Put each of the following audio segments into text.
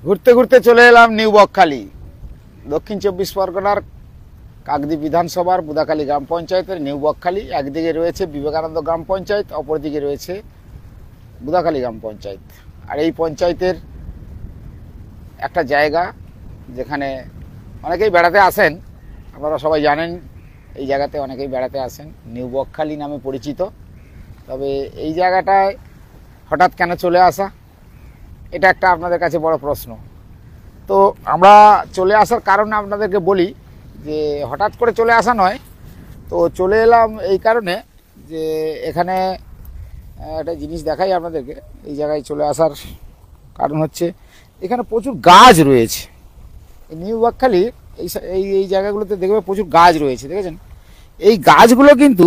ঘুরতে ঘুরতে চলে এলাম নিউ বকখালি, দক্ষিণ চব্বিশ পরগনার কাকদ্বীপ বিধানসভার বুদাখালী গ্রাম পঞ্চায়েতের নিউ বকখালি। একদিকে রয়েছে বিবেকানন্দ গ্রাম পঞ্চায়েত, অপরদিকে রয়েছে বুদাখালী গ্রাম পঞ্চায়েত। আর এই পঞ্চায়েতের একটা জায়গা যেখানে অনেকেই বেড়াতে আসেন, আপনারা সবাই জানেন এই জায়গাতে অনেকেই বেড়াতে আসেন, নিউ বকখালি নামে পরিচিত। তবে এই জায়গাটায় হঠাৎ কেন চলে আসা, এটা একটা আপনাদের কাছে বড় প্রশ্ন। তো আমরা চলে আসার কারণ আপনাদেরকে বলি যে হঠাৎ করে চলে আসা নয়, তো চলে এলাম এই কারণে যে এখানে একটা জিনিস দেখাই আপনাদেরকে। এই জায়গায় চলে আসার কারণ হচ্ছে এখানে প্রচুর গাছ রয়েছে। নিউ বকখালির এই এই জায়গাগুলোতে দেখবে প্রচুর গাছ রয়েছে, দেখেছেন? এই গাছগুলো কিন্তু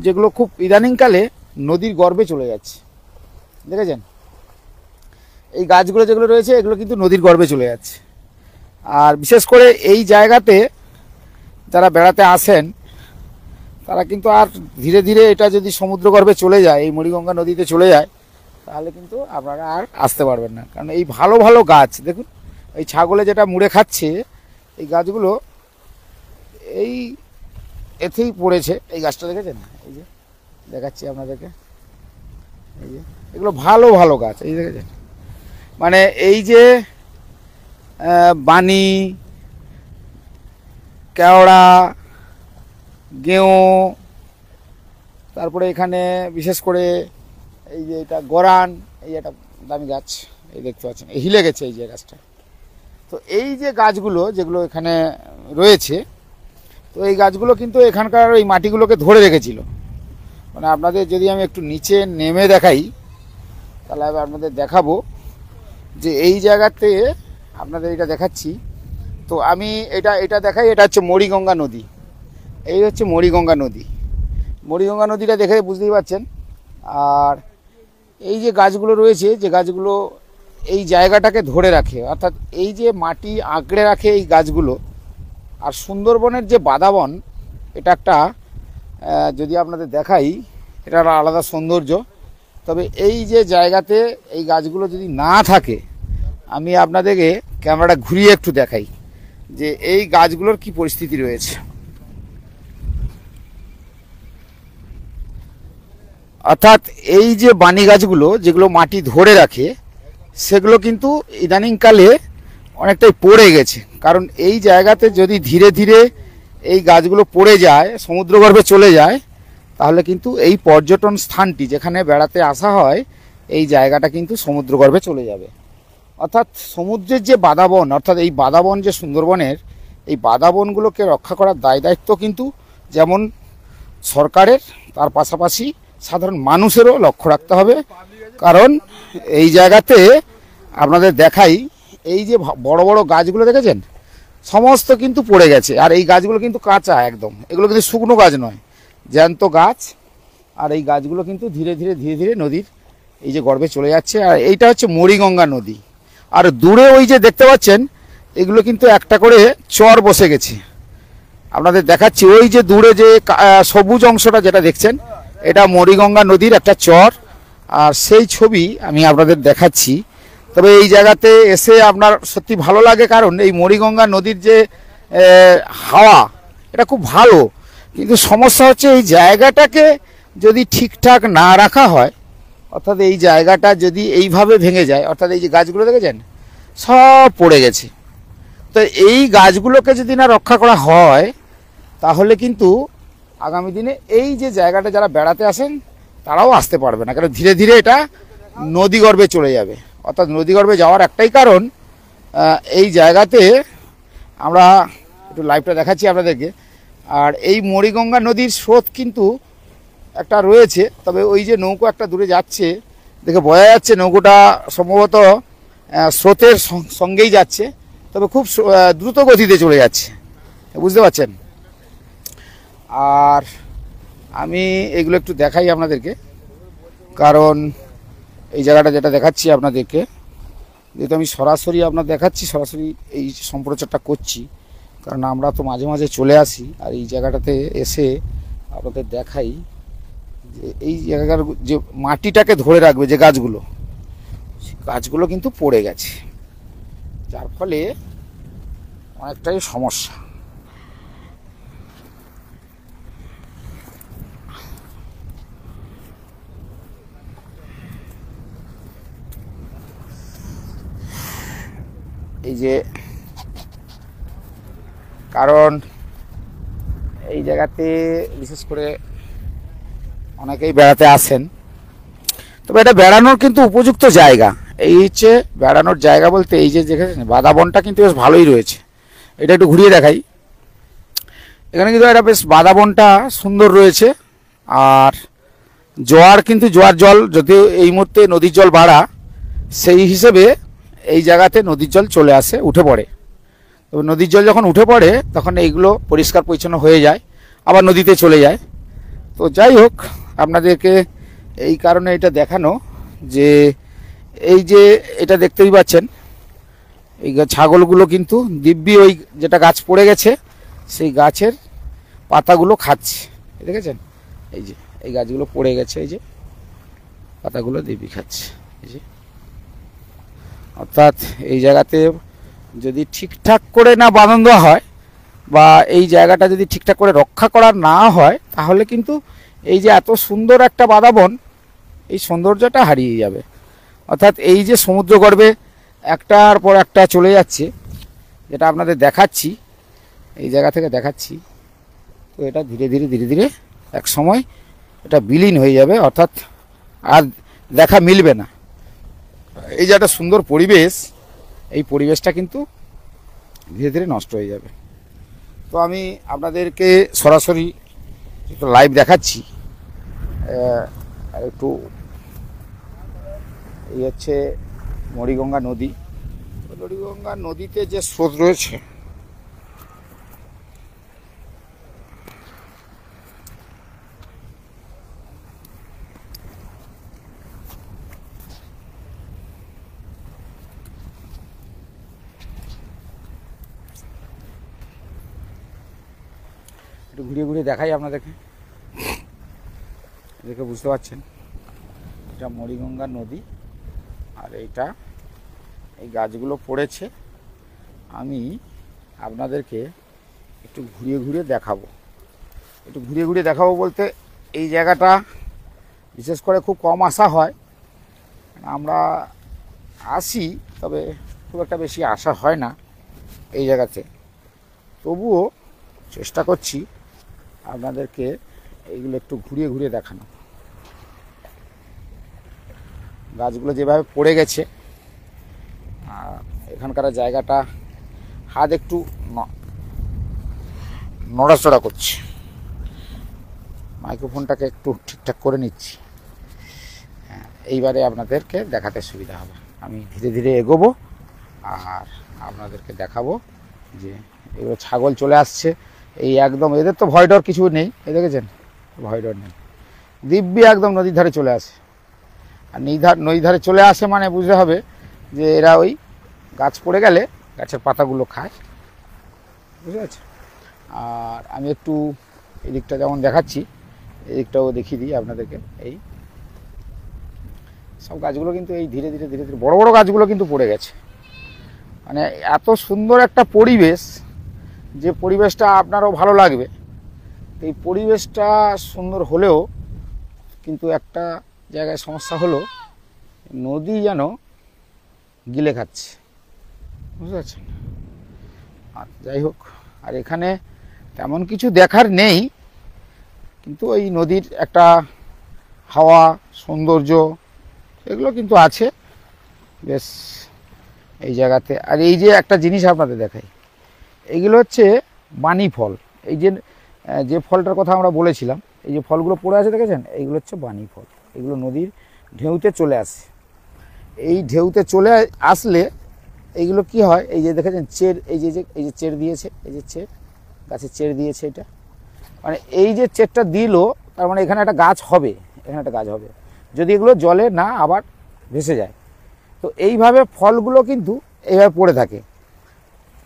যেগুলো খুব ইদানিংকালে নদীর গর্ভে চলে যাচ্ছে, দেখেছেন? এই গাছগুলো যেগুলো রয়েছে এগুলো কিন্তু নদীর গর্ভে চলে যাচ্ছে। আর বিশেষ করে এই জায়গাতে যারা বেড়াতে আসেন তারা কিন্তু আর ধীরে ধীরে এটা যদি সমুদ্র গর্ভে চলে যায়, এই মুড়িগঙ্গা নদীতে চলে যায়, তাহলে কিন্তু আপনারা আর আসতে পারবেন না। কারণ এই ভালো ভালো গাছ দেখুন, এই ছাগলে যেটা মুড়ে খাচ্ছে এই গাছগুলো এই এতেই পড়েছে। এই গাছটা দেখেছেন? এই যে দেখাচ্ছি আপনাদেরকে, এই যে এগুলো ভালো ভালো গাছ, এই দেখেছেন? মানে এই যে বানি, কেওড়া, গেঁয়ো, তারপরে এখানে বিশেষ করে এই যে এটা গরান, এই একটা দামি গাছ, এই দেখতে পাচ্ছেন এই হিলে গেছে এই যে গাছটা। তো এই যে গাছগুলো যেগুলো এখানে রয়েছে, তো এই গাছগুলো কিন্তু এখানকার এই মাটিগুলোকে ধরে রেখেছিল। মানে আপনাদের যদি আমি একটু নিচে নেমে দেখাই তাহলে আমি আপনাদের দেখাবো যে এই জায়গাতে আপনাদের এটা দেখাচ্ছি। তো আমি এটা দেখাই, এটা হচ্ছে মুড়িগঙ্গা নদী। এই হচ্ছে মুড়িগঙ্গা নদী। মুড়িগঙ্গা নদীটা দেখে বুঝতেই পারছেন। আর এই যে গাছগুলো রয়েছে, যে গাছগুলো এই জায়গাটাকে ধরে রাখে, অর্থাৎ এই যে মাটি আঁকড়ে রাখে এই গাছগুলো। আর সুন্দরবনের যে বাদাবন, এটা একটা যদি আপনাদের দেখাই, এটা একটা আলাদা সৌন্দর্য। তবে এই যে জায়গাতে এই গাছগুলো যদি না থাকে, আমি আপনাদেরকে ক্যামেরাটা ঘুরিয়ে একটু দেখাই যে এই গাছগুলোর কি পরিস্থিতি রয়েছে। অর্থাৎ এই যে বানি গাছগুলো যেগুলো মাটি ধরে রাখে, সেগুলো কিন্তু ইদানিংকালে অনেকটাই পড়ে গেছে। কারণ এই জায়গাতে যদি ধীরে ধীরে এই গাছগুলো পড়ে যায়, সমুদ্রগর্ভে চলে যায়, তাহলে কিন্তু এই পর্যটন স্থানটি যেখানে বেড়াতে আসা হয়, এই জায়গাটা কিন্তু সমুদ্রগর্ভে চলে যাবে। অর্থাৎ সমুদ্রের যে বাদাবন, অর্থাৎ এই বাদাবন যে সুন্দরবনের, এই বাদাবনগুলোকে রক্ষা করার দায় দায়িত্ব কিন্তু যেমন সরকারের, তার পাশাপাশি সাধারণ মানুষেরও লক্ষ্য রাখতে হবে। কারণ এই জায়গাতে আপনাদের দেখাই, এই যে বড় বড় গাছগুলো দেখেছেন, সমস্ত কিন্তু পড়ে গেছে। আর এই গাছগুলো কিন্তু কাঁচা একদম, এগুলো কিন্তু শুকনো গাছ নয়, জ্যান্ত গাছ। আর এই গাছগুলো কিন্তু ধীরে ধীরে ধীরে ধীরে নদীর এই যে গর্ভে চলে যাচ্ছে। আর এইটা হচ্ছে মুড়িগঙ্গা নদী। আর দূরে ওই যে দেখতে পাচ্ছেন, এগুলো কিন্তু একটা করে চর বসে গেছে। আপনাদের দেখাচ্ছি, ওই যে দূরে যে সবুজ অংশটা যেটা দেখছেন, এটা মুড়িগঙ্গা নদীর একটা চর। আর সেই ছবি আমি আপনাদের দেখাচ্ছি। তবে এই জায়গাতে এসে আপনার সত্যি ভালো লাগে, কারণ এই মুড়িগঙ্গা নদীর যে হাওয়া, এটা খুব ভালো। কিন্তু সমস্যা হচ্ছে এই জায়গাটাকে যদি ঠিকঠাক না রাখা হয়, অর্থাৎ এই জায়গাটা যদি এইভাবে ভেঙে যায়, অর্থাৎ এই যে গাছগুলো দেখেছেন সব পড়ে গেছে, তো এই গাছগুলোকে যদি না রক্ষা করা হয়, তাহলে কিন্তু আগামী দিনে এই যে জায়গাটা যারা বেড়াতে আসেন তারাও আসতে পারবে না। কারণ ধীরে ধীরে এটা নদীগর্ভে চলে যাবে। অর্থাৎ নদীগর্ভে যাওয়ার একটাই কারণ, এই জায়গাতে আমরা একটু লাইভটা দেখাচ্ছি আপনাদেরকে। আর এই মুড়িগঙ্গা নদীর স্রোত কিন্তু একটা রয়েছে, তবে ওই যে নৌকো একটা দূরে যাচ্ছে, দেখে বোঝা যাচ্ছে নৌকোটা সম্ভবত স্রোতের সঙ্গেই যাচ্ছে, তবে খুব দ্রুত গতিতে চলে যাচ্ছে, বুঝতে পারছেন? আর আমি এগুলো একটু দেখাই আপনাদেরকে, কারণ এই জায়গাটা যেটা দেখাচ্ছি আপনাদেরকে, যেহেতু আমি সরাসরি আপনার দেখাচ্ছি, সরাসরি এই সম্প্রচারটা করছি, কারণ আমরা তো মাঝে মাঝে চলে আসি। আর এই জায়গাটাতে এসে আপনাদের দেখাই যে এই জায়গার যে মাটিটাকে ধরে রাখবে যে গাছগুলো, গাছগুলো কিন্তু পড়ে গেছে। যার ফলে অনেকটাই সমস্যা। এই যে কারণ এই জায়গাতে বিশেষ করে অনেকেই বেড়াতে আসেন, তবে এটা বেড়ানোর কিন্তু উপযুক্ত জায়গা। এই হচ্ছে বেড়ানোর জায়গা বলতে এই যে দেখেছেন বাদাবনটা কিন্তু বেশ ভালোই রয়েছে। এটা একটু ঘুরিয়ে দেখাই। এখানে কিন্তু একটা বেশ বাদাবনটা সুন্দর রয়েছে। আর জোয়ার কিন্তু জোয়ার জল যদিও এই মুহূর্তে নদীর জল বাড়া, সেই হিসেবে এই জায়গাতে নদীর জল চলে আসে, উঠে পড়ে। তবে নদীর জল যখন উঠে পড়ে তখন এইগুলো পরিষ্কার পরিচ্ছন্ন হয়ে যায়, আবার নদীতে চলে যায়। তো যাই হোক, আপনাদেরকে এই কারণে এটা দেখানো যে এই যে এটা দেখতেই পাচ্ছেন এই ছাগলগুলো কিন্তু দিব্যি ওই যেটা গাছ পড়ে গেছে সেই গাছের পাতাগুলো খাচ্ছে। দেখেছেন এই যে এই গাছগুলো পড়ে গেছে, এই যে পাতাগুলো দিব্যি খাচ্ছে। এই যে অর্থাৎ এই জায়গাতে যদি ঠিকঠাক করে না বাঁধন দেওয়া হয় বা এই জায়গাটা যদি ঠিকঠাক করে রক্ষা করা না হয়, তাহলে কিন্তু এই যে এত সুন্দর একটা বাদাবন, এই সৌন্দর্যটা হারিয়ে যাবে। অর্থাৎ এই যে সমুদ্রগর্ভে একটার পর একটা চলে যাচ্ছে, যেটা আপনাদের দেখাচ্ছি, এই জায়গা থেকে দেখাচ্ছি, তো এটা ধীরে ধীরে ধীরে ধীরে এক সময় এটা বিলীন হয়ে যাবে, অর্থাৎ আর দেখা মিলবে না। এই যে একটা সুন্দর পরিবেশ, এই পরিবেশটা কিন্তু ধীরে ধীরে নষ্ট হয়ে যাবে। তো আমি আপনাদেরকে সরাসরি একটু লাইভ দেখাচ্ছি। একটু এই হচ্ছে মরিগঙ্গা নদী। মরিগঙ্গা নদীতে যে স্রোত রয়েছে, একটু ঘুরিয়ে ঘুরিয়ে দেখাই আপনাদেরকে, দেখে বুঝতে পারছেন এটা মরিগঙ্গা নদী। আর এইটা এই গাছগুলো পড়েছে, আমি আপনাদেরকে একটু ঘুরিয়ে ঘুরিয়ে দেখাবো। একটু ঘুরিয়ে ঘুরিয়ে দেখাবো বলতে এই জায়গাটা বিশেষ করে খুব কম আসা হয়, আমরা আসি তবে খুব একটা বেশি আসা হয় না এই জায়গাতে। তবুও চেষ্টা করছি আপনাদেরকে এইগুলো একটু ঘুরিয়ে ঘুরিয়ে দেখানো। গাছগুলো যেভাবে পড়ে গেছে, এখানকার জায়গাটা হাত একটু নড়াচড়া করছে, মাইক্রোফোনটাকে একটু ঠিকঠাক করে নিচ্ছি। এইবারে আপনাদেরকে দেখাতে সুবিধা হবে। আমি ধীরে ধীরে এগোবো আর আপনাদেরকে দেখাবো যে এগুলো ছাগল চলে আসছে। এই একদম এদের তো ভয় ডর কিছু নেই, এই দেখেছেন ভয় ডর নেই, দিব্যি একদম নদীর ধারে চলে আসে। আর নদীর ধারে চলে আসে মানে বুঝতে হবে যে এরা ওই গাছ পড়ে গেলে গাছের পাতাগুলো খায়, বুঝতে পারছি। আর আমি একটু এদিকটা যেমন দেখাচ্ছি, এদিকটাও দেখিয়ে দিই আপনাদেরকে। এই সব গাছগুলো কিন্তু এই ধীরে ধীরে ধীরে ধীরে বড় বড় গাছগুলো কিন্তু পড়ে গেছে। মানে এত সুন্দর একটা পরিবেশ, যে পরিবেশটা আপনারও ভালো লাগবে। এই পরিবেশটা সুন্দর হলেও কিন্তু একটা জায়গায় সমস্যা হলো, নদী যেন গিলে খাচ্ছে, বুঝতে পারছেন। আর যাই হোক, আর এখানে তেমন কিছু দেখার নেই, কিন্তু এই নদীর একটা হাওয়া সৌন্দর্য এগুলো কিন্তু আছে বেশ এই জায়গাতে। আর এই যে একটা জিনিস আপনাদের দেখাই, এইগুলো হচ্ছে বানি ফল। এই যে ফলটার কথা আমরা বলেছিলাম, এই যে ফলগুলো পড়ে আছে দেখেছেন, এইগুলো হচ্ছে বানি ফল। এগুলো নদীর ঢেউতে চলে আসে। এই ঢেউতে চলে আসলে এইগুলো কি হয়, এই যে দেখেছেন চের, এই যে চের দিয়েছে, এই যে চের গাছের চের দিয়েছে, এটা মানে এই যে চেরটা দিল তার মানে এখানে একটা গাছ হবে, এখানে একটা গাছ হবে যদি এগুলো জলে না আবার ভেসে যায়। তো এইভাবে ফলগুলো কিন্তু এইভাবে পড়ে থাকে।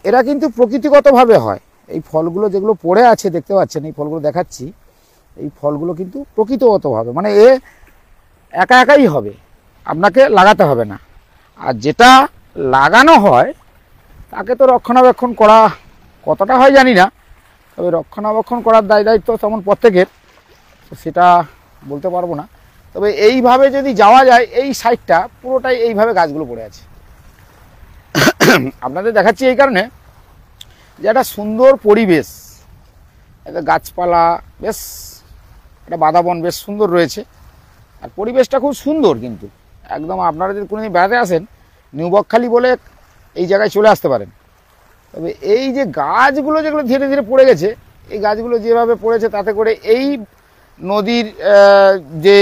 এরা কিন্তু প্রকৃতিগতভাবে হয়। এই ফলগুলো যেগুলো পড়ে আছে দেখতে পাচ্ছেন, এই ফলগুলো দেখাচ্ছি, এই ফলগুলো কিন্তু প্রকৃতিগতভাবে মানে একা একাই হবে, আপনাকে লাগাতে হবে না। আর যেটা লাগানো হয় তাকে তো রক্ষণাবেক্ষণ করা কতটা হয় জানি না, তবে রক্ষণাবেক্ষণ করার দায়িত্ব তেমন প্রত্যেকের, তো সেটা বলতে পারবো না। তবে এইভাবে যদি যাওয়া যায়, এই সাইডটা পুরোটাই এইভাবে গাছগুলো পড়ে আছে। আপনাদের দেখাচ্ছি এই কারণে যে একটা সুন্দর পরিবেশ, একটা গাছপালা, বেশ একটা বাতাবরণ বেশ সুন্দর রয়েছে, আর পরিবেশটা খুব সুন্দর। কিন্তু একদম আপনারা যদি কোনোদিন বেড়াতে আসেন, নিউ বকখালি বলে এই জায়গায় চলে আসতে পারেন। তবে এই যে গাছগুলো যেগুলো ধীরে ধীরে পড়ে গেছে, এই গাছগুলো যেভাবে পড়েছে তাতে করে এই নদীর যে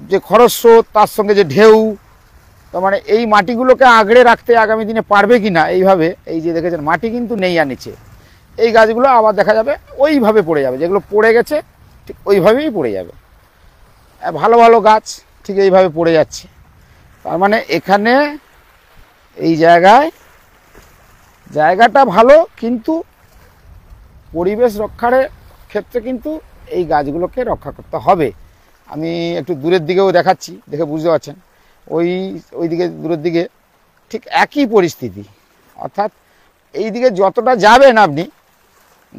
যে খরস্রোত, তার সঙ্গে যে ঢেউ, তার মানে এই মাটিগুলোকে আগড়ে রাখতে আগামী দিনে পারবে কি না, এইভাবে এই যে দেখেছেন মাটি কিন্তু নেই আর নিচে, এই গাছগুলো আবার দেখা যাবে ওইভাবে পড়ে যাবে, যেগুলো পড়ে গেছে ঠিক ওইভাবেই পড়ে যাবে। ভালো ভালো গাছ ঠিক এইভাবে পড়ে যাচ্ছে। তার মানে এখানে এই জায়গাটা ভালো, কিন্তু পরিবেশ রক্ষার ক্ষেত্রে কিন্তু এই গাছগুলোকে রক্ষা করতে হবে। আমি একটু দূরের দিকেও দেখাচ্ছি, দেখে বুঝতে পারছেন ওই দিকে দূরের দিকে ঠিক একই পরিস্থিতি। অর্থাৎ এই দিকে যতটা যাবেন আপনি,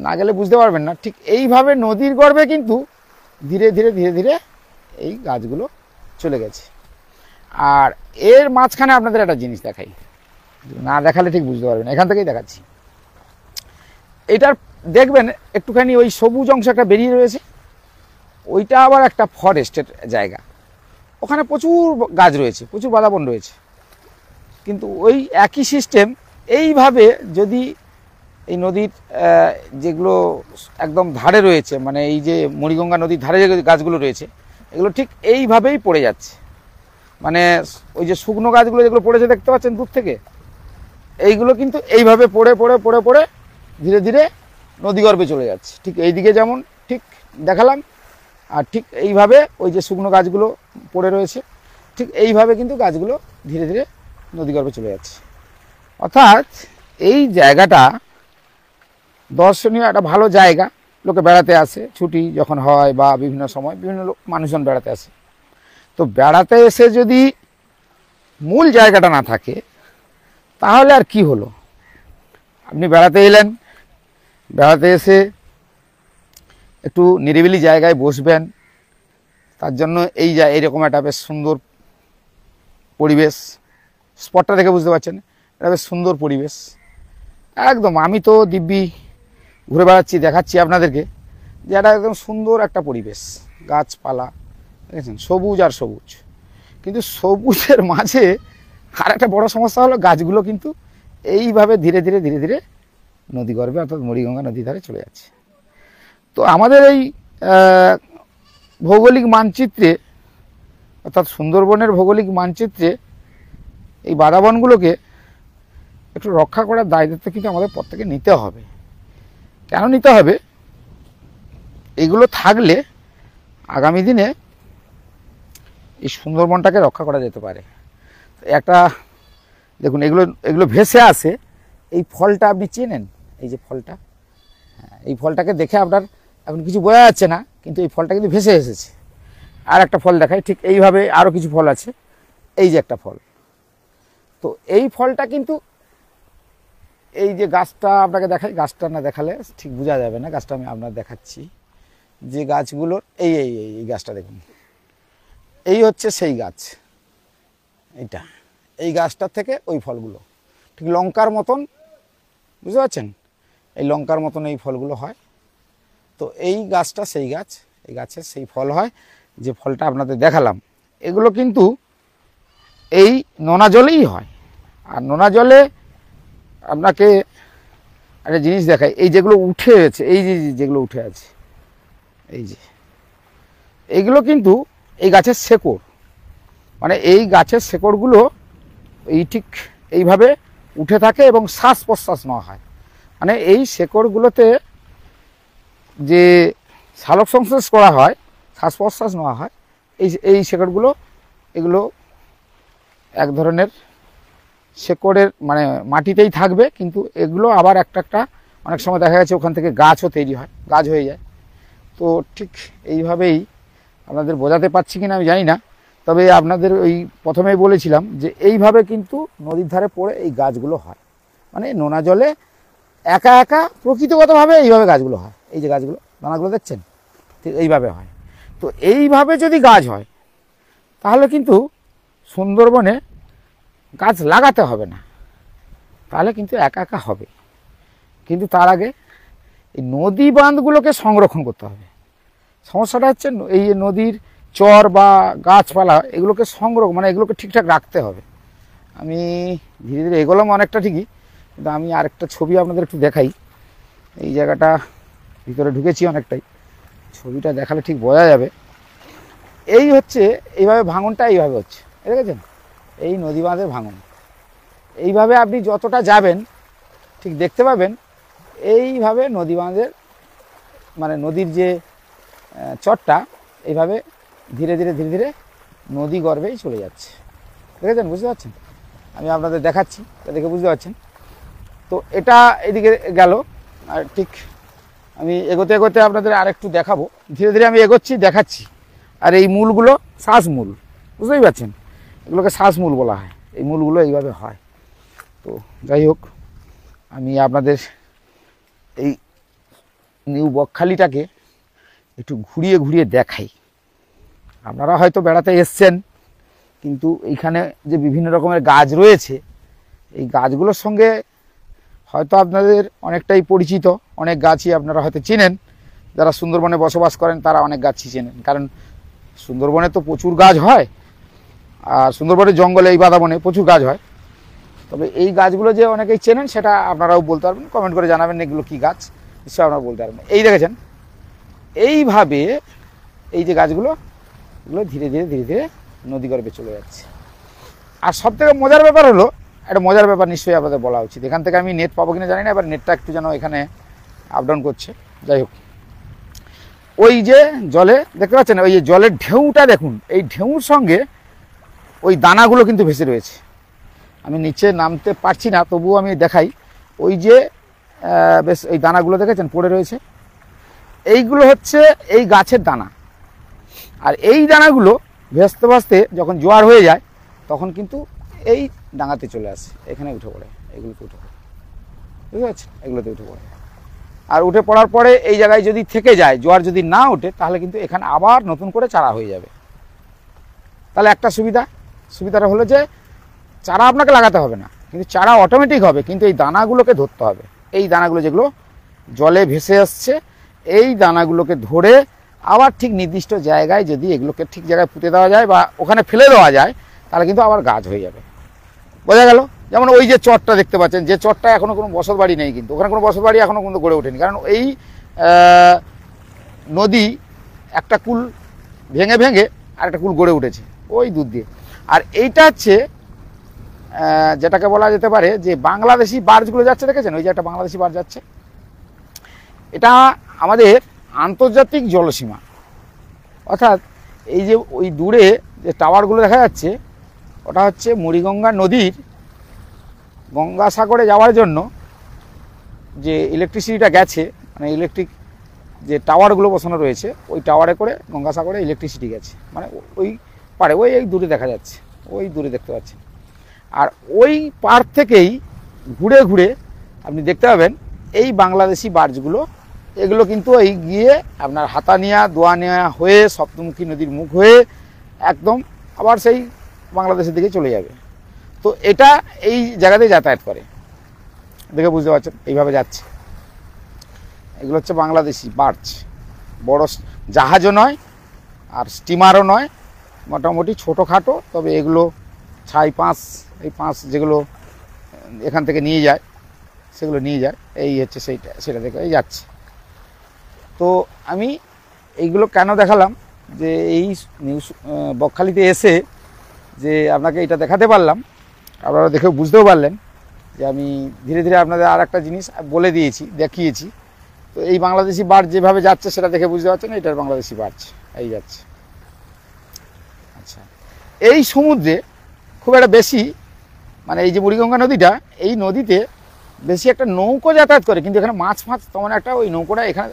না গেলে বুঝতে পারবেন না, ঠিক এইভাবে নদীর গর্ভে কিন্তু ধীরে ধীরে ধীরে ধীরে এই গাছগুলো চলে গেছে। আর এর মাঝখানে আপনাদের একটা জিনিস দেখাই, না দেখালে ঠিক বুঝতে পারবেন, এখান থেকেই দেখাচ্ছি। এটার দেখবেন একটুখানি ওই সবুজ অংশ একটা বেরিয়ে রয়েছে, ওইটা আবার একটা ফরেস্টের জায়গা, ওখানে প্রচুর গাছ রয়েছে, প্রচুর বাতাবন রয়েছে। কিন্তু ওই একই সিস্টেম এইভাবে যদি এই নদীর যেগুলো একদম ধারে রয়েছে, মানে এই যে মুড়িগঙ্গা নদীর ধারে যে গাছগুলো রয়েছে, এগুলো ঠিক এইভাবেই পড়ে যাচ্ছে। মানে ওই যে শুকনো গাছগুলো যেগুলো পড়েছে দেখতে পাচ্ছেন দূর থেকে, এইগুলো কিন্তু এইভাবে পড়ে পড়ে পড়ে পড়ে ধীরে ধীরে নদীগর্ভে চলে যাচ্ছে। ঠিক এই দিকে যেমন ঠিক দেখালাম, আর ঠিক এইভাবে ওই যে শুকনো গাছগুলো পড়ে রয়েছে, ঠিক এইভাবে কিন্তু গাছগুলো ধীরে ধীরে নদীগর্ভে চলে যাচ্ছে। অর্থাৎ এই জায়গাটা দর্শনীয় একটা ভালো জায়গা, লোকে বেড়াতে আসে, ছুটি যখন হয় বা বিভিন্ন সময় বিভিন্ন মানুষজন বেড়াতে আসে। তো বেড়াতে এসে যদি মূল জায়গাটা না থাকে, তাহলে আর কি হলো? আপনি বেড়াতে এলেন, বেড়াতে এসে একটু নিরিবিলি জায়গায় বসবেন, তার জন্য এইরকম একটা বেশ সুন্দর পরিবেশ, স্পটটা দেখে বুঝতে পারছেন এটা বেশ সুন্দর পরিবেশ একদম। আমি তো দিব্যি ঘুরে বেড়াচ্ছি, দেখাচ্ছি আপনাদেরকে যে এটা একদম সুন্দর একটা পরিবেশ, গাছপালা দেখেছেন, সবুজ আর সবুজ। কিন্তু সবুজের মাঝে আর একটা বড় সমস্যা হলো, গাছগুলো কিন্তু এইভাবে ধীরে ধীরে ধীরে ধীরে নদীগর্ভে অর্থাৎ মুড়িগঙ্গা নদী ধারে চলে যাচ্ছে। তো আমাদের এই ভৌগোলিক মানচিত্রে অর্থাৎ সুন্দরবনের ভৌগোলিক মানচিত্রে এই বাদাবনগুলোকে একটু রক্ষা করার দায়িত্ব কিন্তু আমাদের প্রত্যেকে নিতে হবে। কেন নিতে হবে? এগুলো থাকলে আগামী দিনে এই সুন্দরবনটাকে রক্ষা করা যেতে পারে। একটা দেখুন, এগুলো ভেসে আসে, এই ফলটা আপনি চেনেন, এই যে ফলটা, হ্যাঁ, এই ফলটাকে দেখে আপনার এখন কিছু বোঝা যাচ্ছে না, কিন্তু এই ফলটা কিন্তু ভেসে এসেছে। আর একটা ফল দেখায়, ঠিক এইভাবে আরও কিছু ফল আছে, এই যে একটা ফল। তো এই ফলটা কিন্তু এই যে গাছটা আপনাকে দেখাই, গাছটা না দেখালে ঠিক বোঝা যাবে না, গাছটা আমি আপনার দেখাচ্ছি। যে গাছগুলোর এই গাছটা দেখুন, এই হচ্ছে সেই গাছ, এইটা, এই গাছটার থেকে ওই ফলগুলো ঠিক লঙ্কার মতন, বুঝতে পারছেন, এই লঙ্কার মতন এই ফলগুলো হয়। তো এই গাছটা সেই গাছ, এই গাছের সেই ফল হয়, যে ফলটা আপনাদের দেখালাম। এগুলো কিন্তু এই নোনা জলেই হয়। আর নোনা জলে আপনাকে একটা জিনিস দেখাই, এই যেগুলো উঠে আছে, এই যেগুলো উঠে আছে, এই যে এইগুলো কিন্তু এই গাছের শেকড়, মানে এই গাছের শেকড়গুলো এই ঠিক এইভাবে উঠে থাকে এবং শ্বাস প্রশ্বাস নেওয়া হয়। মানে এই শেকড়গুলোতে যে সালোক সংশ্লেষ করা হয়, শ্বাস প্রশ্বাস নেওয়া হয়, এই শেকড়গুলো, এগুলো এক ধরনের শেকড়ের মানে মাটিতেই থাকবে, কিন্তু এগুলো আবার একটা অনেক সময় দেখা গেছে ওখান থেকে গাছও তৈরি হয়, গাছ হয়ে যায়। তো ঠিক এইভাবেই আপনাদের বোঝাতে পারছি কিনা আমি জানি না, তবে আপনাদের ওই প্রথমেই বলেছিলাম যে এইভাবে কিন্তু নদীর ধারে পড়ে এই গাছগুলো হয়, মানে নোনা জলে একা একা প্রকৃতিগতভাবে এইভাবে গাছগুলো হয়। এই যে গাছগুলো দানাগুলো দেখছেন, ঠিক এইভাবে হয়। তো এইভাবে যদি গাছ হয় তাহলে কিন্তু সুন্দরবনে গাছ লাগাতে হবে না, তাহলে কিন্তু একা একা হবে। কিন্তু তার আগে এই নদী বাঁধগুলোকে সংরক্ষণ করতে হবে। সমস্যাটা হচ্ছে এই নদীর চর বা গাছপালা এগুলোকে সংরক্ষণ, মানে এগুলোকে ঠিকঠাক রাখতে হবে। আমি ধীরে ধীরে এগোলাম অনেকটা ঠিকই, কিন্তু আমি আরেকটা ছবি আপনাদের একটু দেখাই। এই জায়গাটা ভিতরে ঢুকেছি অনেকটাই, ছবিটা দেখালে ঠিক বোঝা যাবে। এই হচ্ছে এইভাবে ভাঙনটা এইভাবে হচ্ছে, দেখেছেন? এই নদী বাঁধের ভাঙন এইভাবে আপনি যতটা যাবেন ঠিক দেখতে পাবেন এইভাবে নদী বাঁধের, মানে নদীর যে চরটা এইভাবে ধীরে ধীরে ধীরে ধীরে নদী গর্ভেই চলে যাচ্ছে। দেখেছেন, বুঝতে পারছেন? আমি আপনাদের দেখাচ্ছি, দেখে বুঝতে পারছেন। তো এটা এদিকে গেল, আর ঠিক আমি এগোতে এগোতে আপনাদের আরেকটু দেখাবো। ধীরে ধীরে আমি এগোচ্ছি, দেখাচ্ছি। আর এই মূলগুলো শ্বাসমূল, বুঝতেই পারছেন? এগুলোকে শ্বাসমূল বলা হয়। এই মূলগুলো এইভাবে হয়। তো যাই হোক, আমি আপনাদের এই নিউ বকখালিটাকে একটু ঘুরিয়ে ঘুরিয়ে দেখাই। আপনারা হয়তো বেড়াতে এসছেন, কিন্তু এইখানে যে বিভিন্ন রকমের গাছ রয়েছে, এই গাছগুলোর সঙ্গে হয়তো আপনাদের অনেকটাই পরিচিত। অনেক গাছই আপনারা হয়তো চেনেন, যারা সুন্দরবনে বসবাস করেন তারা অনেক গাছই চেনেন। কারণ সুন্দরবনে তো প্রচুর গাছ হয়, আর সুন্দরবনের জঙ্গলে এই বাদাবনে প্রচুর গাছ হয়। তবে এই গাছগুলো যে অনেকেই চেনেন সেটা আপনারাও বলতে পারবেন, কমেন্ট করে জানাবেন এগুলো কী গাছ, নিশ্চয়ই আপনারা বলতে পারবেন। এই দেখেছেন এইভাবে এই যে গাছগুলো, এগুলো ধীরে ধীরে ধীরে ধীরে নদীগর্ভে চলে যাচ্ছে। আর সবথেকে মজার ব্যাপার হলো, একটা মজার ব্যাপার নিশ্চয়ই আপনাদের বলা উচিত। এখান থেকে আমি নেট পাবো কিনা জানি না, এবার নেটটা একটু যেন এখানে আপ ডাউন করছে। যাই হোক, ওই যে জলে দেখতে পাচ্ছেন, ওই যে জলের ঢেউটা দেখুন, এই ঢেউর সঙ্গে ওই দানাগুলো কিন্তু ভেসে রয়েছে। আমি নিচে নামতে পারছি না, তবুও আমি দেখাই। ওই যে বেশ এই দানাগুলো দেখেছেন পড়ে রয়েছে, এইগুলো হচ্ছে এই গাছের দানা। আর এই দানাগুলো ভেস্তে ভাসতে যখন জোয়ার হয়ে যায় তখন কিন্তু এই ডাঙাতে চলে আসে, এখানে উঠে পড়ে, এগুলোতে উঠে পড়ে, বুঝতে পারছেন? এগুলোতে উঠে পড়ে। আর উঠে পড়ার পরে এই জায়গায় যদি থেকে যায়, জোয়ার যদি না ওঠে, তাহলে কিন্তু এখানে আবার নতুন করে চারা হয়ে যাবে। তাহলে একটা সুবিধাটা হলো যে চারা আপনাকে লাগাতে হবে না, কিন্তু চারা অটোমেটিক হবে, কিন্তু এই দানাগুলোকে ধরতে হবে। এই দানাগুলো যেগুলো জলে ভেসে আসছে, এই দানাগুলোকে ধরে আবার ঠিক নির্দিষ্ট জায়গায় যদি এগুলোকে ঠিক জায়গায় পুঁতে দেওয়া যায় বা ওখানে ফেলে দেওয়া যায়, তাহলে কিন্তু আবার গাছ হয়ে যাবে। বোঝা গেল? যেমন ওই যে চরটা দেখতে পাচ্ছেন, যে চরটা এখনও কোনো বসত বাড়ি নেই, কিন্তু ওখানে কোনো বসত বাড়ি এখনও কিন্তু গড়ে ওঠেনি। কারণ এই নদী একটা কুল ভেঙে ভেঙে আর একটা কুল গড়ে উঠেছে ওই দুধ দিয়ে। আর এইটা হচ্ছে যেটাকে বলা যেতে পারে যে বাংলাদেশি বার্জগুলো যাচ্ছে, দেখেছেন? ওই যে একটা বাংলাদেশি বার্জ যাচ্ছে, এটা আমাদের আন্তর্জাতিক জলসীমা। অর্থাৎ এই যে ওই দূরে যে টাওয়ারগুলো দেখা যাচ্ছে, ওটা হচ্ছে মুড়িগঙ্গা নদীর গঙ্গাসাগরে যাওয়ার জন্য যে ইলেকট্রিসিটিটা গেছে, মানে ইলেকট্রিক যে টাওয়ারগুলো বসানো রয়েছে, ওই টাওয়ারে করে গঙ্গাসাগরে ইলেকট্রিসিটি গেছে। মানে ওই পারে ওই দূরে দেখা যাচ্ছে, ওই দূরে দেখতে পাচ্ছেন। আর ওই পার থেকেই ঘুরে ঘুরে আপনি দেখতে পাবেন এই বাংলাদেশি বার্জগুলো, এগুলো কিন্তু এই গিয়ে আপনার হাতানিয়া দোয়ানিয়া হয়ে সপ্তমুখী নদীর মুখ হয়ে একদম আবার সেই বাংলাদেশের দিকে চলে যাবে। তো এটা এই জায়গাতেই যাতায়াত করে, দেখে বুঝতে পারছেন এইভাবে যাচ্ছে। এগুলো হচ্ছে বাংলাদেশি বার্জ, বড় জাহাজও নয় আর স্টিমারও নয়, মোটামুটি ছোটোখাটো। তবে এগুলো এই পাঁচ যেগুলো এখান থেকে নিয়ে যায়, সেগুলো নিয়ে যায়। এই হচ্ছে সেটা দেখে এই যাচ্ছে। তো আমি এইগুলো কেন দেখালাম, যে এই নিউজ বকখালিতে এসে যে আপনাকে এটা দেখাতে পারলাম, আপনারা দেখেও বুঝতেও পারলেন যে আমি ধীরে ধীরে আপনাদের আর একটা জিনিস বলে দিয়েছি, দেখিয়েছি। তো এই বাংলাদেশি বার্জ যেভাবে যাচ্ছে সেটা দেখে বুঝতে পারছেন এটার বাংলাদেশি বার্জ এই যাচ্ছে। আচ্ছা, এই সমুদ্রে খুব একটা বেশি, মানে এই যে বুড়িগঙ্গা নদীটা, এই নদীতে বেশি একটা নৌকো যাতায়াত করে, কিন্তু এখানে মাছ তেমন একটা, ওই নৌকোটা এখানে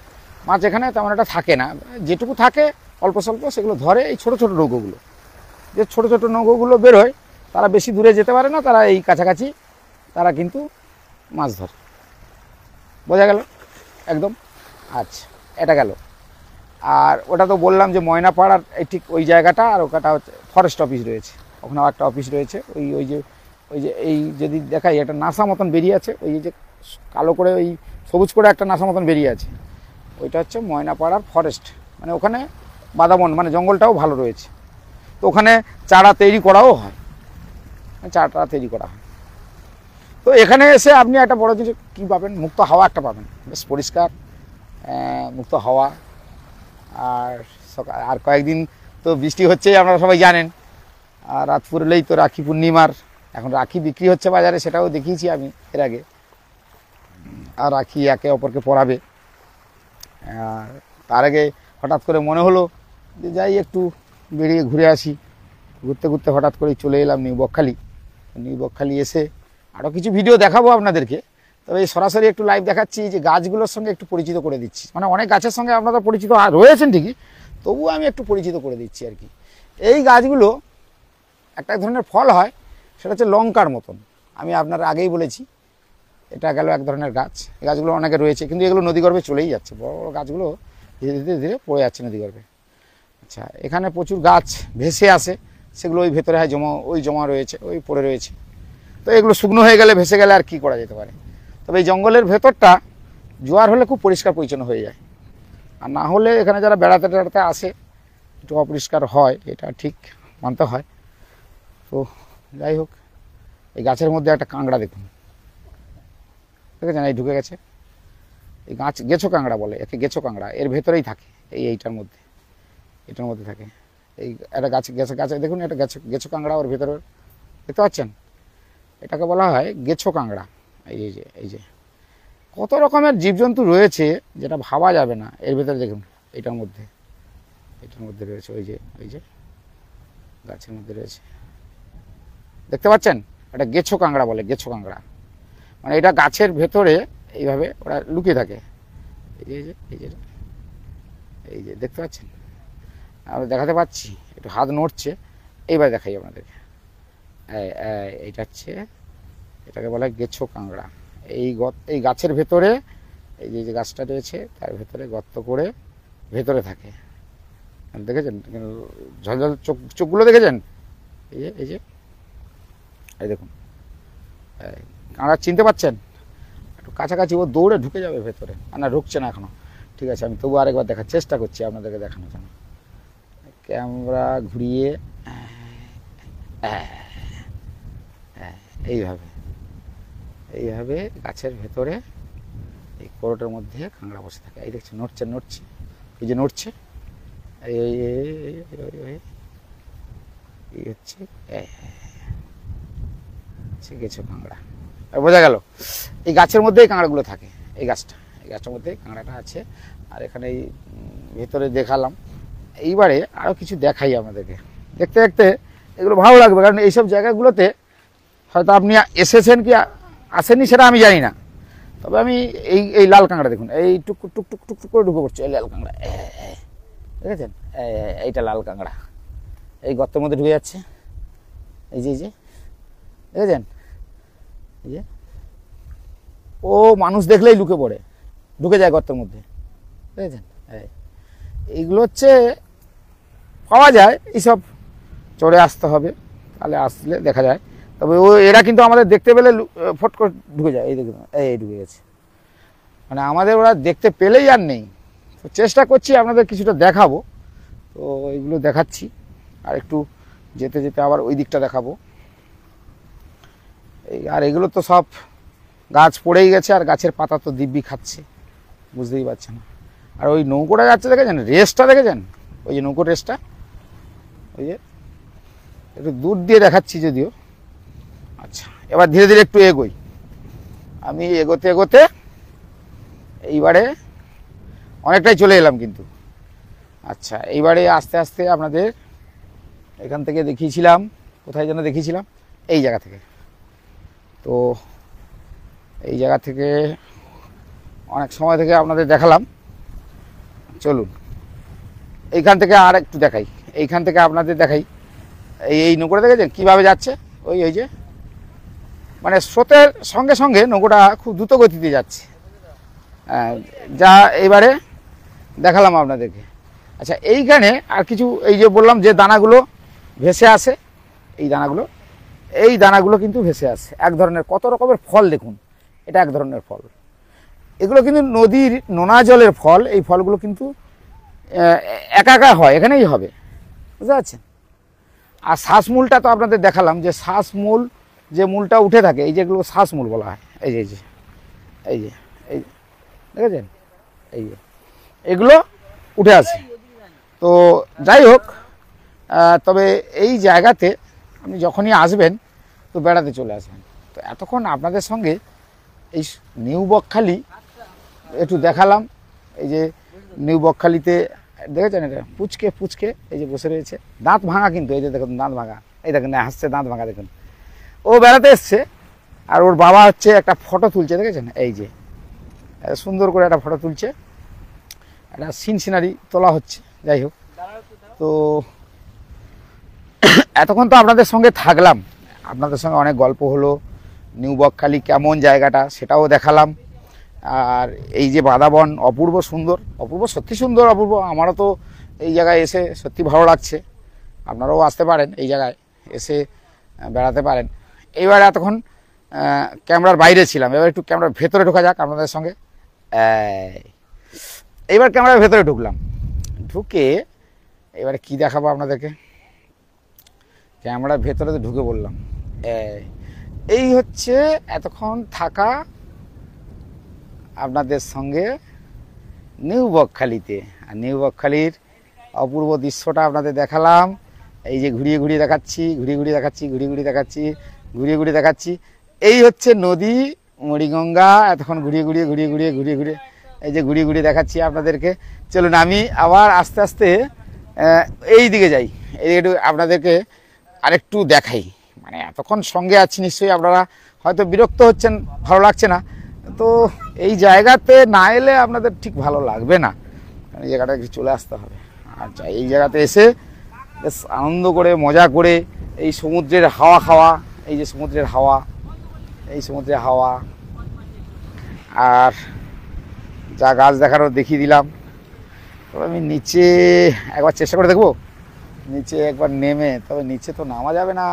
মাছ এখানে তেমন একটা থাকে না। যেটুকু থাকে অল্প স্বল্প সেগুলো ধরে এই ছোটো ছোটো নৌকোগুলো, যে ছোট ছোট নৌকোগুলো বেরোয় তারা বেশি দূরে যেতে পারে না, তারা এই কাছাকাছি তারা কিন্তু মাছ ধরে। বোঝা গেল একদম। আচ্ছা, এটা গেল। আর ওটা তো বললাম যে ময়নাপাড়ার এই ঠিক ওই জায়গাটা, আর ওটা হচ্ছে ফরেস্ট অফিস রয়েছে, ওখানে একটা অফিস রয়েছে। ওই যে এই যদি দেখাই একটা নাসা মতন বেরিয়ে আছে, ওই যে কালো করে ওই সবুজ করে একটা নাসা মতন বেরিয়ে আছে, ওইটা হচ্ছে ময়নাপাড়ার ফরেস্ট। মানে ওখানে বাদাবন মানে জঙ্গলটাও ভালো রয়েছে, তো ওখানে চারা তৈরি করাও হয়, চারা তৈরি করা হয়। তো এখানে এসে আপনি একটা বড় জিনিস কী পাবেন, মুক্ত হাওয়া একটা পাবেন, বেশ পরিষ্কার মুক্ত হাওয়া। আর আর কয়েকদিন তো বৃষ্টি হচ্ছেই, আপনারা সবাই জানেন। আর রাত পুরলেই তো রাখি পূর্ণিমার, এখন রাখি বিক্রি হচ্ছে বাজারে, সেটাও দেখিয়েছি আমি এর আগে। আর রাখি একে অপরকে পরাবে। আর তার আগে হঠাৎ করে মনে হলো যে যাই একটু বেরিয়ে ঘুরে আসি। ঘুরতে ঘুরতে হঠাৎ করেই চলে এলাম নিউ বকখালি। নিউ বকখালি এসে আরও কিছু ভিডিও দেখাবো আপনাদেরকে, তবে এই সরাসরি একটু লাইভ দেখাচ্ছি, যে গাছগুলোর সঙ্গে একটু পরিচিত করে দিচ্ছি। মানে অনেক গাছের সঙ্গে আপনারা পরিচিত রয়েছেন ঠিকই, তবুও আমি একটু পরিচিত করে দিচ্ছি আর কি। এই গাছগুলো একটা ধরনের ফল হয়, সেটা হচ্ছে লঙ্কার মতন। আমি আপনার আগেই বলেছি, এটা গেল এক ধরনের গাছ। এই গাছগুলো অনেকে রয়েছে, কিন্তু এগুলো নদীগর্ভে চলেই যাচ্ছে। বড় বড় গাছগুলো ধীরে ধীরে ধীরে পড়ে যাচ্ছে নদীগর্ভে। আচ্ছা, এখানে প্রচুর গাছ ভেসে আসে, সেগুলো ওই ভেতরে হয় জমা রয়েছে, ওই পড়ে রয়েছে। তো এগুলো শুকনো হয়ে গেলে, ভেসে গেলে আর কি করা যেতে পারে। তবে এই জঙ্গলের ভেতরটা জোয়ার হলে খুব পরিষ্কার পরিচ্ছন্ন হয়ে যায়, আর না হলে এখানে যারা বেড়াতে টেড়াতে আসে একটু অপরিষ্কার হয়, এটা ঠিক মানতে হয়। তো যাই হোক, এই গাছের মধ্যে একটা কাঁকড়া দেখুন, দেখেছেন? এই ঢুকে গেছে। এই গাছ গেছো কাঁকড়া বলে একে, গেছো কাঁকড়া এর ভেতরেই থাকে, এটার মধ্যে থাকে। এই একটা গাছে দেখুন, এটা গেছো কাঁকড়া ওর ভেতরে, দেখতে পাচ্ছেন? এটাকে বলা হয় গেছো কাঁকড়া। এই যে কত রকমের জীবজন্তু রয়েছে যেটা ভাবা যাবে না। এর ভেতরে দেখুন, এটার মধ্যে রয়েছে, ওই যে গাছের মধ্যে রয়েছে, দেখতে পাচ্ছেন? এটা গেছো কাঁকড়া বলে, গেছো কাঁকড়া। মানে এটা গাছের ভেতরে এইভাবে ওরা লুকিয়ে থাকে। এই যে দেখতে পাচ্ছেন? আমরা দেখাতে পাচ্ছি, একটু হাত নড়ছে। এইবার দেখাই আপনাদেরকে। এইটা হচ্ছে, এটাকে বলা হয় গেছো কাঁকড়া। এই গাছের ভেতরে, এই যে গাছটা রয়েছে তার ভেতরে গর্ত করে ভেতরে থাকে। দেখেছেন ঝলঝল চোখগুলো দেখেছেন? এই দেখুন, কাঁকড়া চিনতে পাচ্ছেন? একটু কাছাকাছি, ও দৌড়ে ঢুকে যাবে ভেতরে। না, ঢুকছে না এখনো। ঠিক আছে, আমি তবু আরেকবার দেখার চেষ্টা করছি আপনাদেরকে দেখানোর জন্য। ক্যামেরা ঘুরিয়ে এইভাবে গাছের ভেতরে এই কোরটের মধ্যে কাঁকড়া বসে থাকে। এই দেখছি নড়ছে, এই যে নড়ছে, এই হচ্ছে গেছো কাঁকড়া। বোঝা গেল? এই গাছের মধ্যেই কাঁকড়াগুলো থাকে। এই গাছটার মধ্যেই কাঁকড়াটা আছে। আর এখানে এই ভেতরে দেখালাম। এইবারে আরও কিছু দেখাই আপনাদেরকে। দেখতে দেখতে এগুলো ভালো লাগবে, কারণ এইসব জায়গাগুলোতে হয়তো আপনি এসেছেন কি আসেননি সেটা আমি জানি না। তবে আমি এই লাল কাঁকড়া দেখুন, এই টুক টুক টুক টুক টুক করে ঢুকে পড়ছে। এই লাল কাঁকড়া, দেখেছেন? এইটা লাল কাঁকড়া এই গর্তের মধ্যে ঢুকে যাচ্ছে। এই যে দেখেছেন? এই যে ও মানুষ দেখলেই ঢুকে যায় গর্তের মধ্যে, দেখেছেন? এইগুলো হচ্ছে পাওয়া যায়, এইসব চড়ে আসতে হবে, তাহলে আসলে দেখা যায়। তবে এরা কিন্তু আমাদের দেখতে পেলে ফট করে ঢুকে যায়। এই দেখুন, এই ঢুকে গেছে। মানে আমাদের ওরা দেখতে পেলেই আর নেই। তো চেষ্টা করছি আপনাদের কিছুটা দেখাবো, তো এইগুলো দেখাচ্ছি। আর একটু যেতে যেতে আবার ওই দিকটা দেখাবো। আর এগুলো তো সব গাছ পড়েই গেছে, আর গাছের পাতা তো দিব্যি খাচ্ছে, বুঝতেই পারছেন। আর ওই নৌকোটা যাচ্ছে, দেখেছেন? রেসটা দেখেছেন? ওই যে নৌকোর রেসটা, ওই যে একটু দূর দিয়ে দেখাচ্ছি যদিও। আচ্ছা, এবার ধীরে ধীরে একটু এগোই। আমি এগোতে এইবারে অনেকটাই চলে এলাম কিন্তু। আচ্ছা, এইবারে আস্তে আস্তে আপনাদের এখান থেকে দেখিয়েছিলাম, কোথায় যেন দেখিয়েছিলাম, এই জায়গা থেকে। তো এই জায়গা থেকে অনেক সময় থেকে আপনাদের দেখালাম। চলুন এইখান থেকে আর একটু দেখাই, এইখান থেকে আপনাদের দেখাই এই নৌকোটা দেখেছেন কীভাবে যাচ্ছে, ওই যে মানে স্রোতের সঙ্গে সঙ্গে নৌকোটা খুব দ্রুত গতিতে যাচ্ছে। যা এবারে দেখালাম আপনাদেরকে। আচ্ছা, এইখানে আর কিছু, এই যে বললাম যে দানাগুলো ভেসে আসে, এই দানাগুলো কিন্তু ভেসে আসে এক ধরনের, কত রকমের ফল দেখুন, এটা এক ধরনের ফল। এগুলো কিন্তু নদীর নোনা জলের ফল। এই ফলগুলো কিন্তু একা একা হয়, এখানেই হবে, বুঝতে পারছেন। আর শ্বাসমূলটা তো আপনাদের দেখালাম, যে শ্বাসমূল যে মূলটা উঠে থাকে, এই যেগুলো শ্বাসমূল বলা হয়, এই যে এই যে এই দেখেছেন, এই যে এগুলো উঠে আসে। তো যাই হোক, তবে এই জায়গাতে আপনি যখনই আসবেন তো বেড়াতে চলে আসবেন। তো এতক্ষণ আপনাদের সঙ্গে এই নিউ বকখালি একটু দেখালাম। এই যে নিউ বকখালিতে দেখেছেন, এটা পুচকে এই যে বসে রয়েছে, দাঁত ভাঙা কিন্তু, এই যে দেখুন দাঁত ভাঙা, এই দেখুন হাসছে, দাঁত ভাঙা দেখুন। ও বেড়াতে এসছে, আর ওর বাবা হচ্ছে একটা ফটো তুলছে, দেখেছেন, এই যে সুন্দর করে একটা ফটো তুলছে, একটা সিনারি তোলা হচ্ছে। যাই হোক, তো এতক্ষণ তো আপনাদের সঙ্গে থাকলাম, আপনাদের সঙ্গে অনেক গল্প হলো, নিউ বকখালি কেমন জায়গাটা সেটাও দেখালাম। আর এই যে বাদাবন, অপূর্ব সুন্দর, অপূর্ব, সত্যি সুন্দর, অপূর্ব। আমারও তো এই জায়গায় এসে সত্যি ভালো লাগছে। আপনারাও আসতে পারেন, এই জায়গায় এসে বেড়াতে পারেন। এইবার এতক্ষণ ক্যামেরার বাইরে ছিলাম, এবার একটু ক্যামেরার ভেতরে ঢোকা যাক আপনাদের সঙ্গে। এইবার ক্যামেরার ভেতরে ঢুকলাম, ঢুকে এবারে কি দেখাবো আপনাদেরকে, ক্যামেরার ভেতরে তো ঢুকে বললাম। এই হচ্ছে এতক্ষণ থাকা আপনাদের সঙ্গে নিউ বকখালিতে। আর নিউ বকখালির অপূর্ব দৃশ্যটা আপনাদের দেখালাম। এই যে ঘুরিয়ে ঘুরিয়ে দেখাচ্ছি, ঘুরিয়ে ঘুরিয়ে দেখাচ্ছি। এই হচ্ছে নদী মুড়িগঙ্গা। এতক্ষণ ঘুরিয়ে ঘুরিয়ে এই যে ঘুরিয়ে দেখাচ্ছি আপনাদেরকে। চলুন আমি আবার আস্তে আস্তে এই দিকে যাই, এই দিকে একটু আপনাদেরকে আরেকটু দেখাই। মানে এতক্ষণ সঙ্গে আছি, নিশ্চয়ই আপনারা হয়তো বিরক্ত হচ্ছেন, ভালো লাগছে না। তো এই জায়গাতে না এলে আপনাদের ঠিক ভালো লাগবে না, এই জায়গাটা একটু চলে আসতে হবে। আচ্ছা, এই জায়গাতে এসে বেশ আনন্দ করে, মজা করে, এই সমুদ্রের হাওয়া খাওয়া, এই যে সমুদ্রের হাওয়া, এই সমুদ্রের হাওয়া, আর যা গাছ দেখারও দেখিয়ে দিলাম। তবে আমি নিচে একবার চেষ্টা করে দেখবো, নিচে একবার নেমে, তবে নিচে তো নামা যাবে না,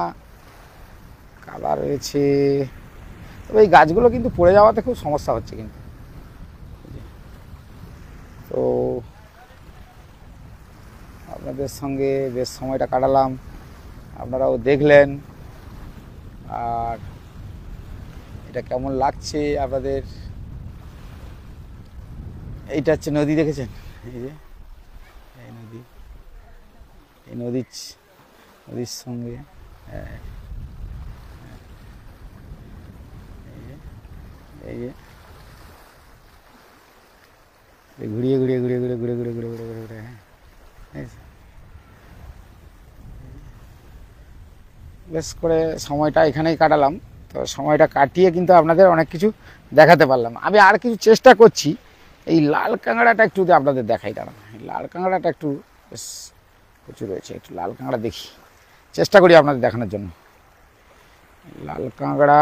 কাদা রয়েছে। তবে এই গাছগুলো কিন্তু পড়ে যাওয়াতে খুব সমস্যা হচ্ছে কিন্তু। তো আপনাদের সঙ্গে বেশ সময়টা কাটালাম, আপনারাও দেখলেন। আর এটা কেমন লাগছে আপনাদের, এইটা হচ্ছে নদী, দেখেছেন, এই যে এই নদী, এই নদীর সঙ্গে এই যে ঘুরিয়ে বেশ করে সময়টা এখানেই কাটালাম। তো সময়টা কাটিয়ে কিন্তু আপনাদের অনেক কিছু দেখাতে পারলাম। আমি আর কিছু চেষ্টা করছি, এই লাল কাঁকড়াটা একটু আপনাদের দেখাই। দাঁড়ান, এই লাল কাঁকড়াটা একটু বেশ প্রচুর রয়েছে, একটু লাল কাঁকড়া দেখি, চেষ্টা করি আপনাদের দেখানোর জন্য। লাল কাঁকড়া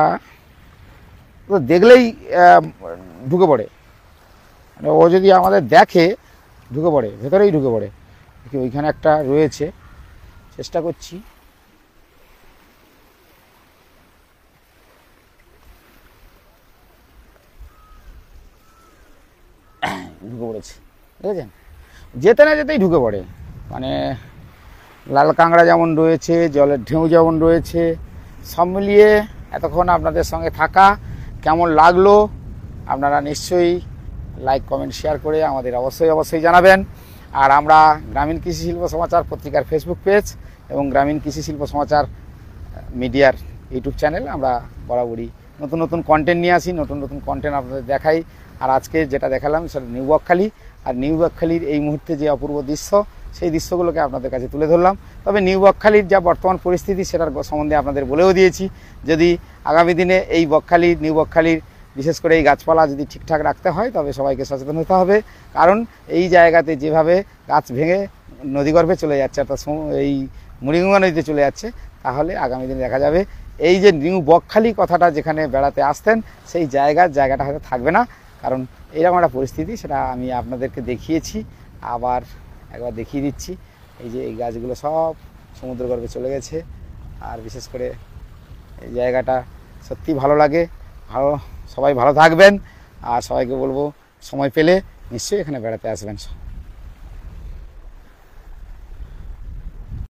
তো দেখলেই ঢুকে পড়ে, মানে ও যদি আমাদের দেখে ঢুকে পড়ে, ভেতরেই ঢুকে পড়ে। দেখি ওইখানে একটা রয়েছে, চেষ্টা করছি। ঢুকে পড়েছে, দেখেছেন, যেতে না যেতেই ঢুকে পড়ে। মানে লাল কাঁকড়া যেমন রয়েছে, জলের ঢেউ যেমন রয়েছে, সব মিলিয়ে এতক্ষণ আপনাদের সঙ্গে থাকা কেমন লাগলো আপনারা নিশ্চয়ই লাইক, কমেন্ট, শেয়ার করে আমাদের অবশ্যই জানাবেন। আর আমরা গ্রামীণ কৃষি শিল্প সমাচার পত্রিকার ফেসবুক পেজ এবং গ্রামীণ কৃষি শিল্প সমাচার মিডিয়ার ইউটিউব চ্যানেল, আমরা বরাবরই নতুন কন্টেন্ট নিয়ে আসি, নতুন কন্টেন্ট আপনাদের দেখাই। আর আজকে যেটা দেখালাম সেটা নিউ বকখালি। আর নিউ বকখালির এই মুহূর্তে যে অপূর্ব দৃশ্য, সেই দৃশ্যগুলোকে আপনাদের কাছে তুলে ধরলাম। তবে নিউ বকখালির যা বর্তমান পরিস্থিতি সেটার সম্বন্ধে আপনাদের বলেও দিয়েছি। যদি আগামী দিনে এই নিউ বকখালির বিশেষ করে এই গাছপালা যদি ঠিকঠাক রাখতে হয়, তবে সবাইকে সচেতন হতে হবে। কারণ এই জায়গাতে যেভাবে গাছ ভেঙে নদীগর্ভে চলে যাচ্ছে, অর্থাৎ এই মুড়িগঙ্গা নদীতে চলে যাচ্ছে, তাহলে আগামী দিনে দেখা যাবে এই যে নিউ বকখালি কথাটা যেখানে বেড়াতে আসতেন সেই জায়গাটা হয়তো থাকবে না। কারণ এরকম একটা পরিস্থিতি, সেটা আমি আপনাদেরকে দেখিয়েছি, আবার একবার দেখিয়ে দিচ্ছি। এই যে এই গাছগুলো সব সমুদ্রগর্ভে চলে গেছে। আর বিশেষ করে এই জায়গাটা সত্যি ভালো লাগে। সবাই ভালো থাকবেন, আর সবাইকে বলবো সময় পেলে নিশ্চয়ই এখানে বেড়াতে আসবেন।